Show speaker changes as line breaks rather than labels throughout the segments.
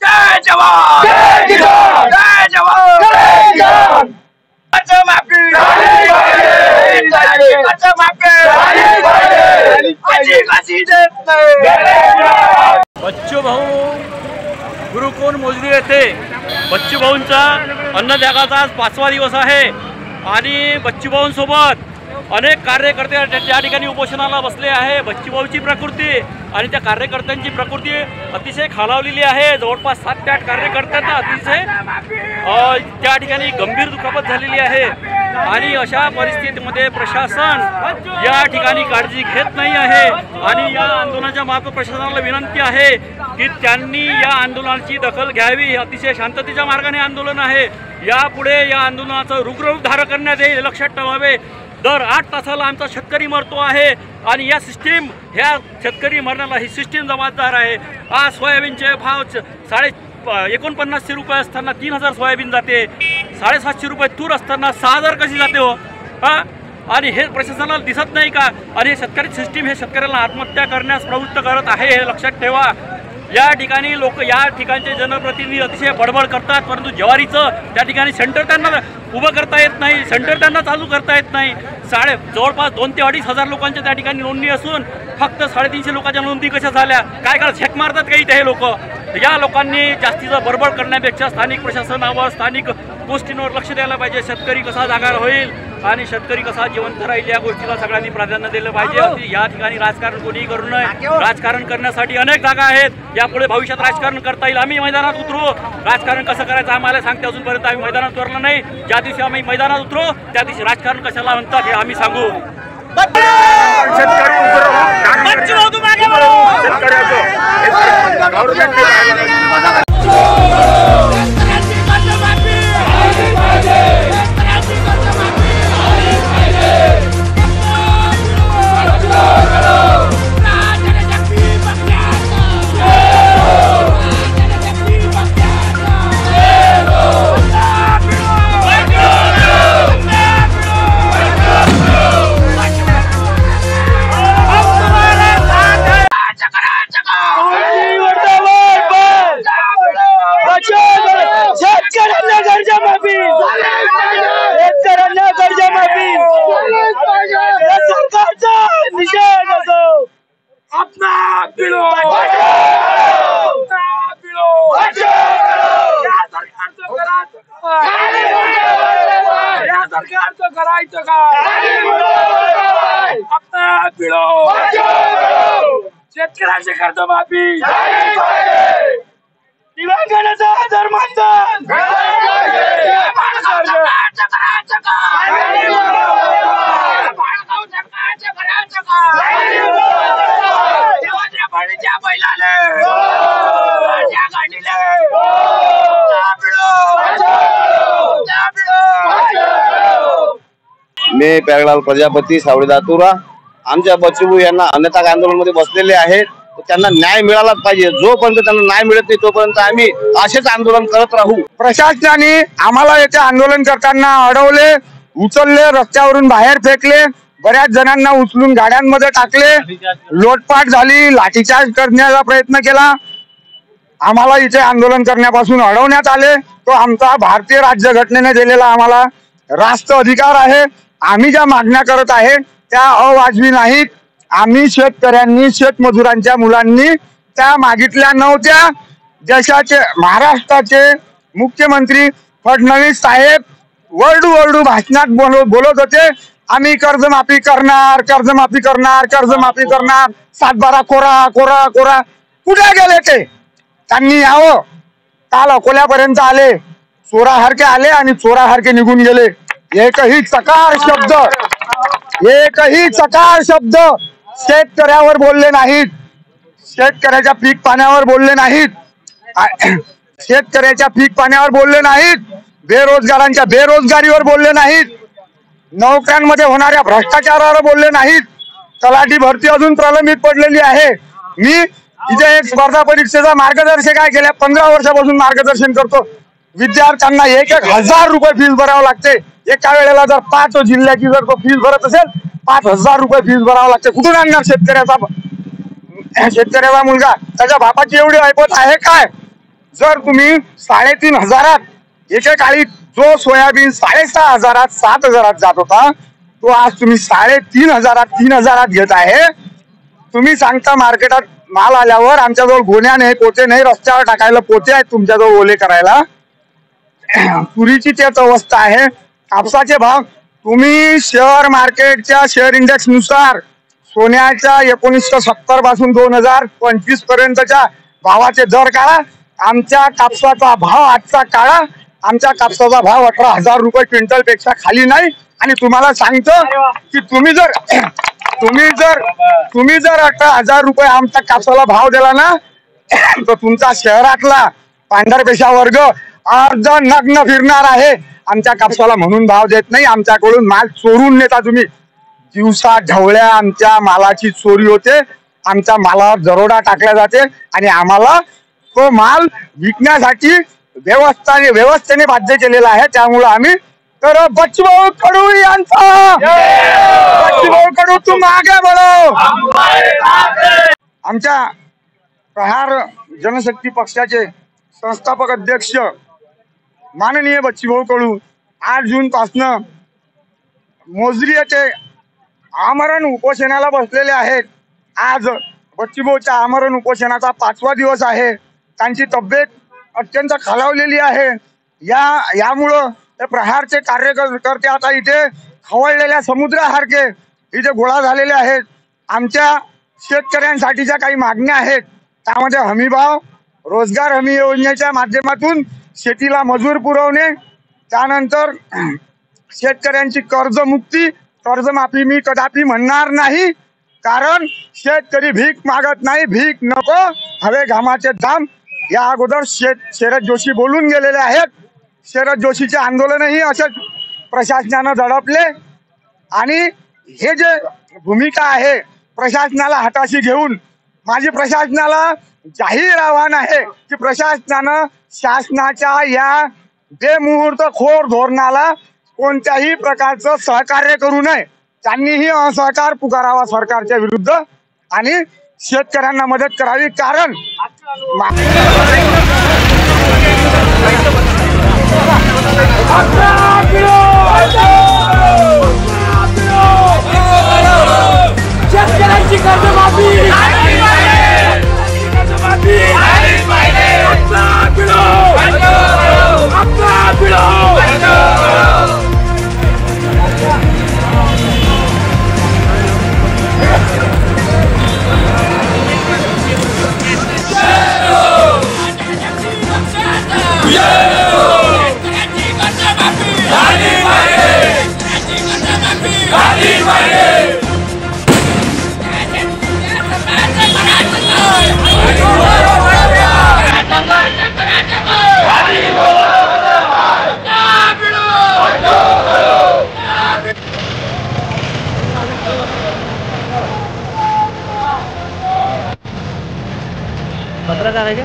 जय जवान जय किसान जय जवान जय किसान
बच्चू भाऊ गुरुकुल मोजरी येथे बच्चू भाऊंचा अन्नत्यागाचा आज 5वा दिवस आहे आणि बच्चू भाऊंसोबत अनेक कार्यकर्ते त्या ठिकाणी उपोषणाला बसले आहे। बच्चू भाऊची प्रकृती आणि त्या कार्यकर्त्यांची प्रकृती अतिशय खालावलेली आहे। जवळपास 7 ते 8 कार्यकर्त्यांना अतिशय त्या ठिकाणी गंभीर दुखापत झालेली आहे आणि अशा परिस्थितीमध्ये प्रशासन या ठिकाणी काळजी घेत नाही आहे आणि या आंदोलनाच्या मार्फत प्रशासनाला विनंती आहे की त्यांनी या आंदोलनाची दखल घ्यावी। अतिशय शांततेच्या मार्गाने आंदोलन आहे, यापुढे या आंदोलनाचं रुग्णरूप धारण करण्यात येईल, लक्षात ठेवावे। दर 8 तासाला आमचा शेतकरी मरतो आहे आणि या सिस्टीम ह्या शेतकरी मरणाला ही सिस्टीम जबाबदार आहे। आज सोयाबीनचे भाव 49 रुपये असताना 3000 सोयाबीन जाते, 750 रुपये तूर असताना 6000 कशी जाते हो हां? आणि हे प्रशासनाला दिसत नाही का? आणि हे शेतकरी सिस्टीम हे शेतकऱ्याला आत्महत्या करण्यास प्रवृत्त करत आहे, हे लक्षात ठेवा। या ठिकाणी लोक या ठिकाणचे जनप्रतिनिधी अतिशय बडबड करतात, परंतु ज्वारीचं त्या ठिकाणी सेंटर त्यांना उभं करता येत नाही, सेंटर त्यांना चालू करता येत नाही। जवळपास 2 ते 2.5 हजार लोकांच्या त्या ठिकाणी नोंदणी असून फक्त 350 लोकांच्या नोंदणी कशा झाल्या? काय करा झेक मारतात काही ते हे लोक? या लोकांनी जास्तीचं बडबड करण्यापेक्षा स्थानिक प्रशासनावर स्थानिक गोष्टींवर लक्ष द्यायला पाहिजे। शेतकरी कसा जागा होईल आणि शेतकरी कसा जिवंत राहील या गोष्टीला सगळ्यांनी प्राधान्य दिलं पाहिजे। या ठिकाणी राजकारण कोणीही करू नये, राजकारण करण्यासाठी अनेक जागा आहेत, यापुढे भविष्यात राजकारण करता येईल। आम्ही मैदानात उतरू, राजकारण कसं करायचं आम्हाला सांगते, अजूनपर्यंत आम्ही मैदानात उतरलो नाही। ज्या दिवशी आम्ही मैदानात उतरू त्या दिवशी राजकारण कशाला म्हणतात हे आम्ही सांगू।
शेतकऱ्यांची कर्जमाफी दिव्यांगांचा धर्मांतरण
मी प्यारलाल प्रजापती सावळी दातुरा आमच्या बच्चू यांना अन्नत्याग आंदोलनामध्ये बसलेले आहेत, त्यांना न्याय मिळालाच पाहिजे। जोपर्यंत त्यांना न्याय मिळत नाही तोपर्यंत आम्ही असेच आंदोलन करत राहू।
प्रशासनाने आम्हाला येथे आंदोलन करताना अडवले, उचलले, रस्त्यावरून बाहेर फेकले, बऱ्याच जणांना उचलून गाड्यांमध्ये टाकले, लोटपाट झाली, लाठीचार्ज करण्याचा प्रयत्न केला। आम्हाला इथे आंदोलन करण्यापासून अडवण्यात आले। तो आमचा भारतीय राज्यघटनेने दिलेला आम्हाला रास्त अधिकार आहे। आम्ही ज्या मागण्या करत आहे त्या अवाजवी नाहीत। आम्ही शेतकऱ्यांनी शेतमजुरांच्या मुलांनी त्या मागितल्या नव्हत्या। देशाचे महाराष्ट्राचे मुख्यमंत्री फडणवीस साहेब वरडू भाषणात बोलत होते, आम्ही कर्जमाफी करणार, कर्जमाफी करणार, कर्जमाफी करणार, 7/12 कोरा. कुठे गेले ते? त्यांनी यावं. काल अकोल्यापर्यंत आले, चोरासारखे आले आणि चोरासारखे निघून गेले. एकही चकार शब्द शेतकऱ्यावर बोलले नाहीत, शेतकऱ्याच्या पीक पाण्यावर बोलले नाहीत, शेतकऱ्याच्या पीक पाण्यावर बोलले नाहीत, बेरोजगारांच्या बेरोजगारीवर बोलले नाहीत, नोकऱ्यांमध्ये होणाऱ्या भ्रष्टाचारावर बोलले नाहीत. तलाठी भरती अजून प्रलंबित पडलेली आहे. मी इथे एक स्पर्धा परीक्षेचा मार्गदर्शक आहे, गेल्या 15 वर्षापासून मार्गदर्शन करतो. विद्यार्थ्यांना 1,000 रुपये फीस भरावं लागते. एका वेळेला जर 5 जिल्ह्याची जर तो फीस भरत असेल, 5,000 रुपये फीस भरावं लागते. कुठून आणणार शेतकऱ्याचा मुलगा? त्याच्या बापाची एवढी ऐपत आहे काय? जर तुम्ही 3,500 एकेकाळी जो सोयाबीन 6,500 7,000 जात होता, तो आज तुम्ही 3,500 3,000 घेत आहे. तुम्ही सांगता मार्केटात माल आल्यावर आमच्याजवळ गोण्या नाही, पोते नाही, रस्त्यावर टाकायला पोते आहेत तुमच्याजवळ ओले करायला. तुरीची तेच अवस्था आहे. कापसाचे भाव तुम्ही शेअर मार्केटच्या शेअर इंडेक्स नुसार सोन्याच्या 1970 पासून 2025 पर्यंतच्या भावाचे दर काढा. आमच्या कापसाचा भाव आजचा काढा. आमच्या कापसाचा भाव 18,000 रुपये क्विंटल पेक्षा खाली नाही. आणि तुम्हाला सांगतो की तुम्ही जर 18,000 रुपये आमच्या कापसाला भाव दिला ना, तर तुमचा शहरातला पांढरपेशा वर्ग अर्ध नग्न फिरणार आहे. आमच्या कापसाला म्हणून भाव देत नाही, आमच्याकडून माल चोरून नेता तुम्ही. दिवसा ढवळ्या आमच्या मालाची चोरी होते, आमच्या मालावर दरोडा टाकला जाते आणि आम्हाला तो माल विकण्यासाठी व्यवस्थेने बाध्य केलेला आहे. त्यामुळे आम्ही तर बच्चूभाऊ कडू यांचा बच्चूभाऊ कडू तू मागे बोलो. आमच्या प्रहार जनशक्ती पक्षाचे संस्थापक अध्यक्ष माननीय बच्चूभाऊ कडू 8 जून पासनं मोजरी येथे आमरण उपोषणाला बसलेले आहेत. आज बच्चूभाऊच्या आमरण उपोषणाचा 5वा दिवस आहे. त्यांची तब्येत अत्यंत खालावलेली आहे. यामुळं ते प्रहारचे कार्यकर्ते आता इथे खवळलेल्या समुद्रासारखे इथे गोळा झालेले आहेत. आमच्या शेतकऱ्यांसाठीच्या काही मागण्या आहेत, त्यामध्ये हमीभाव, रोजगार हमी योजनेच्या माध्यमातून शेतीला मजूर पुरवणे, त्यानंतर शेतकऱ्यांची कर्जमुक्ती. कर्जमाफी मी कदापि म्हणणार नाही, कारण शेतकरी भीक मागत नाही, भीक नको, हवे घामाचे दाम. या अगोदर शरद जोशी बोलून गेलेले आहेत. शरद जोशीचे आंदोलनही असेच प्रशासनानं दडपले. आणि हे जे भूमिका आहे प्रशासनाला हाताशी घेऊन, माझी प्रशासनाला जाहीर आव्हान आहे की प्रशासनानं शासनाच्या या बेमुहूर्तखोर धोरणाला कोणत्याही प्रकारचं सहकार्य करू नये. त्यांनीही असहकार पुकारावा सरकारच्या विरुद्ध आणि शेतकऱ्यांना मदत करावी. कारण
शेतकऱ्यांची कर्जमाफी
पत्रकार आहे का?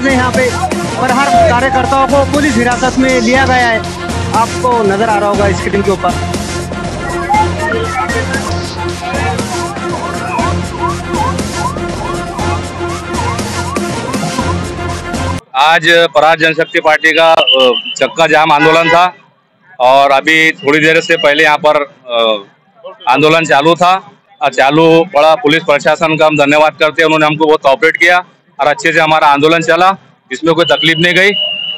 तरीके से यहाँ पे प्रहार कार्यकर्ताओं को पुलिस हिरासत में लिया गया है, आपको नजर आ रहा होगा स्क्रीन के ऊपर।
आज प्रहार जनशक्ति पार्टी का चक्का जाम आंदोलन था और अभी थोड़ी देर से पहले यहाँ पर आंदोलन चालू था। बड़ा पुलिस प्रशासन का हम धन्यवाद करते हैं, उन्होंने हमको बहुत कोऑपरेट किया और अच्छे से हमारा आंदोलन चला, इसमें कोई तकलीफ नहीं गई।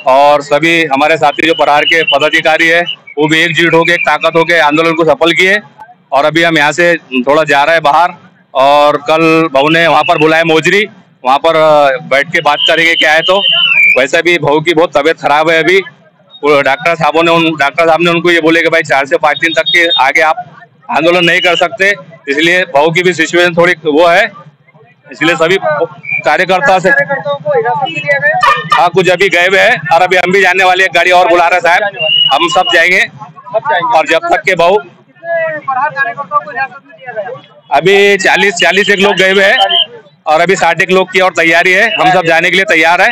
और सभी हमारे साथी जो प्रहार के पदाधिकारी है वो भी एकजुट होकर, एक ताकत होकर आंदोलन को सफल किए। और अभी हम यहाँ से थोड़ा जा रहे हैं बाहर और कल भाऊ ने वहाँ पर बुलाया मोजरी, वहाँ पर बैठ के बात करेंगे क्या है। तो वैसे भी भाऊ की बहुत तबीयत खराब है अभी, डॉक्टर साहब ने उनको ये बोले कि भाई 4 से 5 दिन तक के आगे आप आंदोलन नहीं कर सकते, इसलिए भाऊ की भी सिचुएशन थोड़ी वो है, इसलिए सभी कार्यकर्ता से हाँ कुछ अभी गए हुए हैं और अभी हम भी जाने वाले, एक गाड़ी और बुला रहे साहब, हम सब जाएंगे। और जब तक के भाऊ अभी 40 एक लोग गए हुए हैं और अभी 60 एक लोग की और तैयारी है, हम सब जाने के लिए तैयार है।